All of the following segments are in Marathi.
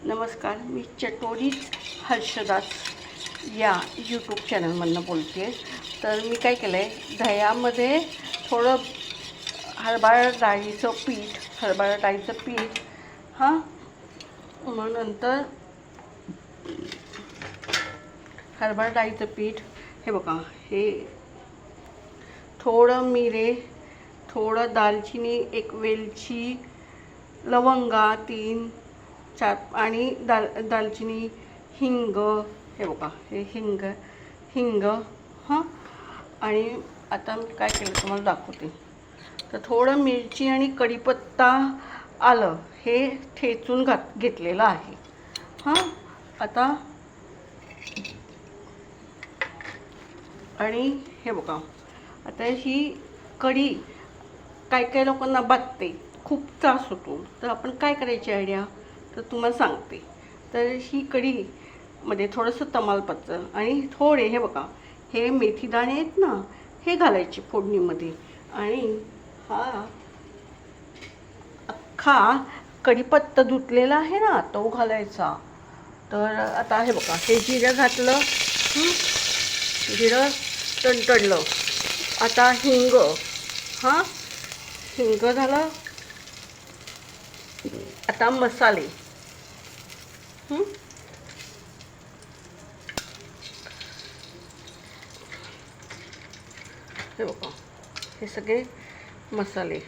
नमस्कार, मी चटोरीच हर्षदास या यूट्यूब चॅनलमधनं बोलते आहे. तर मी काय केलं आहे, दह्यामध्ये थोडं हरभरा डाळीचं पीठ हां, मग नंतर हरभरा डाळीचं पीठ, हे बघा, हे थोडं मिरे, थोडं दालचिनी, एक वेलची, लवंगा 3-4 आणि दालचिनी, हिंग, हे बघा, हे हिंग हां. आणि आता मी काय केलं तुम्हाला दाखवते. तर थोडं मिरची आणि कढीपत्ता, आलं हे ठेचून घेतलेलं आहे हां. आता आणि हे बघा, आता ही कढी काय लोकांना बाधते, खूप त्रास होतो. तर आपण काय करायची आयडिया तर तुम्हाला सांगते. तर ही कढीमध्ये थोडंसं तमालपत्र आणि थोडे, हे बघा, हे मेथीदाणे आहेत ना, हे घालायचे फोडणीमध्ये. आणि हा अख्खा कढीपत्ता धुतलेला आहे ना, तो घालायचा. तर आता हे बघा, हे जिरं घातलं, जिरं तडतडलं. आता हिंग, हां, हिंग झालं. आता मसाले, हे बघा, हे सगळे मसाले.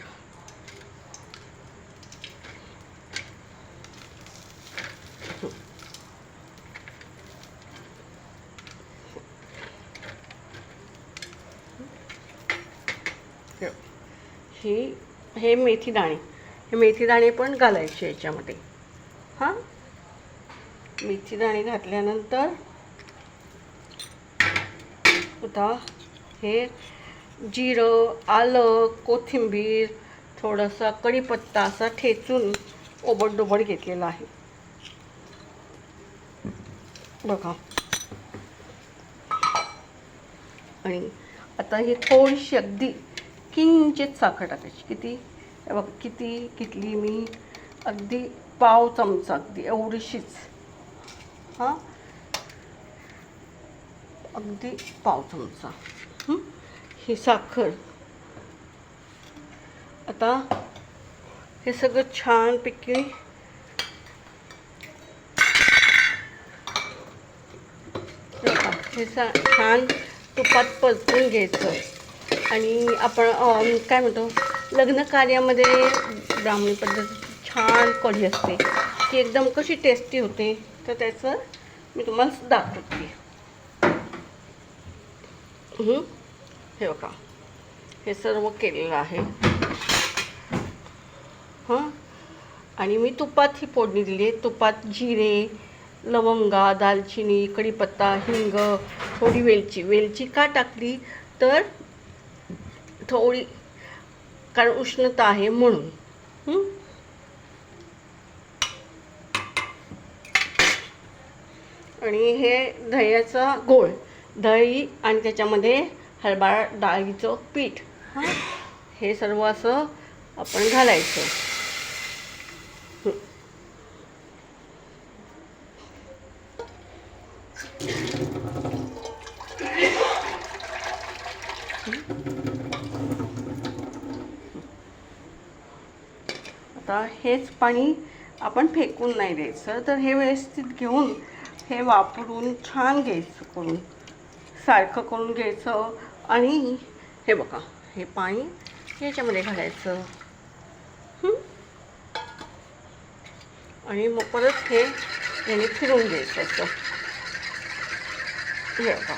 हे मेथीदाणे पण घालायचे याच्यामध्ये हां. मेथीदाणे घातल्यानंतर आता हे जिरं, आलं, कोथिंबीर, थोडासा कढीपत्ता असा ठेचून ओबडधोबड घेतलेला आहे बघा. आणि आता ही थोडीशी अगदी किंचित साखर टाकायची. किती, बघा किती घेतली मी, अगदी पाव चमचा, अगदी एवढीशीच हां, अगदी पाव चमचा ही साखर. आता हे सगळं छानपैकी हे छान तुपात परतून घ्यायचं. आणि आपण काय म्हणतो, लग्न कार्यामध्ये ब्राह्मणी पद्धतीची छान कढी असते, ती एकदम कशी टेस्टी होते. तर त्याचं मी तुम्हाला दाखवते. हे बघा, हे सर्व केलेलं आहे हां. आणि मी तुपात ही फोडणी दिली आहे. तुपात जिरे, लवंगा, दालचिनी, कढीपत्ता, हिंग, थोडी वेलची का टाकली तर थोडी, कारण उष्णता आहे म्हणून. आणि हे दह्याचा गोळ, दही आणि त्याच्यामध्ये हरभरा डाळीचं पीठ हां, हे सर्व असं आपण घालायचं. आता हेच पाणी आपण फेकून नाही द्यायचं. तर हे व्यवस्थित घेऊन हे वापरून छान घ्यायचं, करून सारखं करून घ्यायचं. आणि हे बघा, हे पाणी याच्यामध्ये घालायचं आणि मग परत हे याने फिरून घ्यायचं असं. हे बघा,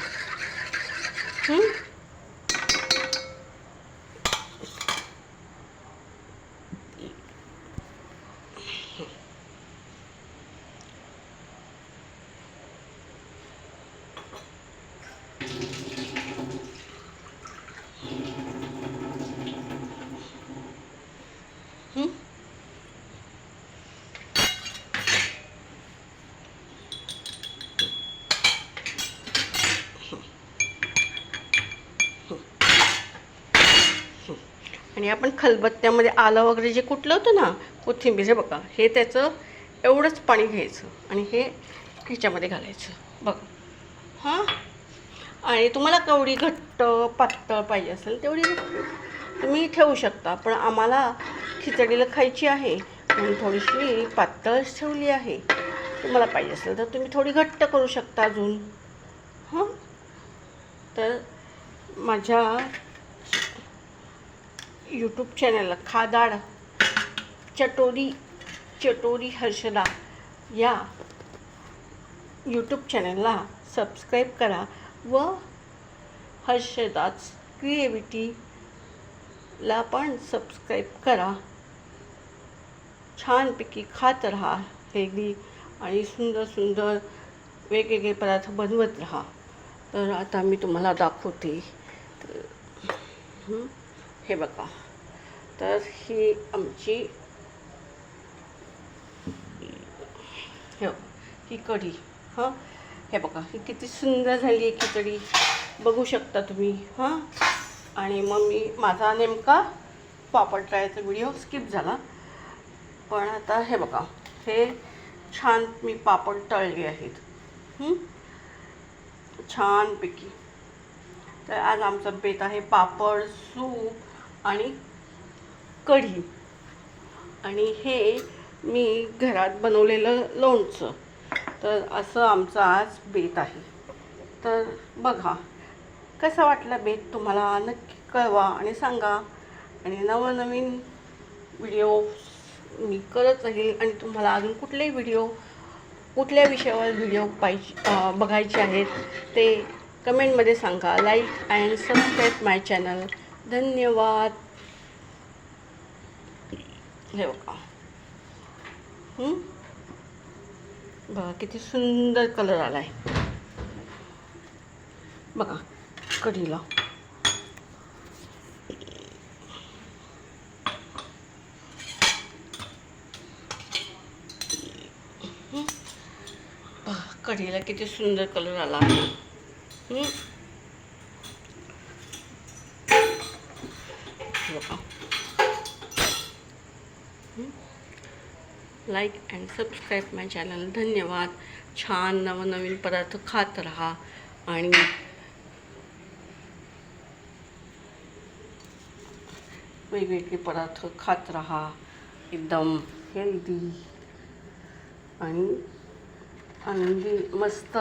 आणि आपण खलबत्त्यामध्ये आलं वगैरे जे कुटलं होतं ना, कोथिंबीर, हे बघा, हे त्याचं एवढंच पाणी घ्यायचं आणि हे ह्याच्यामध्ये घालायचं बघा. हां, आणि तुम्हाला केवढी घट्ट पातळ पाहिजे असेल तेवढी तुम्ही ठेवू शकता, पण आम्हाला खिचडीला खायची आहे म्हणून थोडीशी पातळच ठेवली आहे. तुम्हाला पाहिजे असेल तर तुम्ही थोडी घट्ट करू शकता अजून. हां, तर माझ्या यूट्यूब चॅनलला खादाड चटोरी हर्षदा या यूट्यूब चॅनलला सबस्क्राईब करा व हर्षदाच क्रिएटिव्हिटीला पण सबस्क्राईब करा. छानपैकी खात राहा, हेल्दी आणि सुंदर सुंदर वेगवेगळे पदार्थ बनवत राहा. तर आता मी तुम्हाला दाखवते. हे बघा, तर ही आमची ही कढी. हां, हे बघा, ही किती सुंदर झाली आहे खिचडी, बघू शकता तुम्ही. हां, आणि मग मी माझा नेमका पापड तळायचा व्हिडिओ स्किप झाला, पण आता हे बघा, हे छान मी पापड तळले आहेत छानपैकी. तर आज आमचा बेत आहे पापड, सूप आणि कढी. आणि हे मी घरात बनवलेलं लोणचं. तर असं आमचं आज बेत आहे. तर बघा, कसा वाटला बेत तुम्हाला नक्की कळवा आणि सांगा. आणि नवनवीन व्हिडिओ मी करत राहील. आणि तुम्हाला अजून कुठलेही व्हिडिओ, कुठल्या विषयावर व्हिडिओ बघायचे आहेत ते कमेंटमध्ये सांगा. Like and subscribe my channel. धन्यवाद. हे बघा, बघा किती सुंदर कलर आला आहे बघा कढीला. कढीला किती सुंदर कलर आला आहे. बघा, like and subscribe my channel. धन्यवाद. छान नवनवीन पदार्थ खात राहा आणि वेगवेगळे पदार्थ खात राहा. एकदम हेल्दी आणि आनंदी मस्त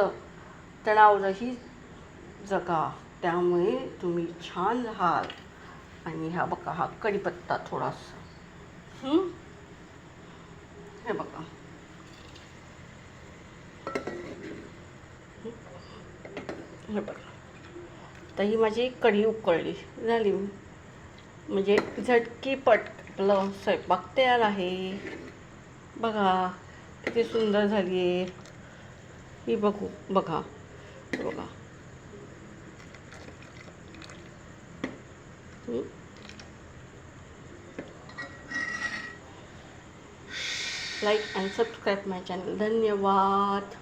तणावरहित जगा. त्यामुळे तुम्ही छान राहाल. आणि हा बघा, हा कढीपत्ता थोडासा. हे बघा, हे बघा. तर ही माझी कढी उकळली झाली, म्हणजे झटकीपट आपलं स्वयंपाक तयार आहे. बघा किती सुंदर झाली आहे ही. बघा. Like and subscribe my channel. धन्यवाद.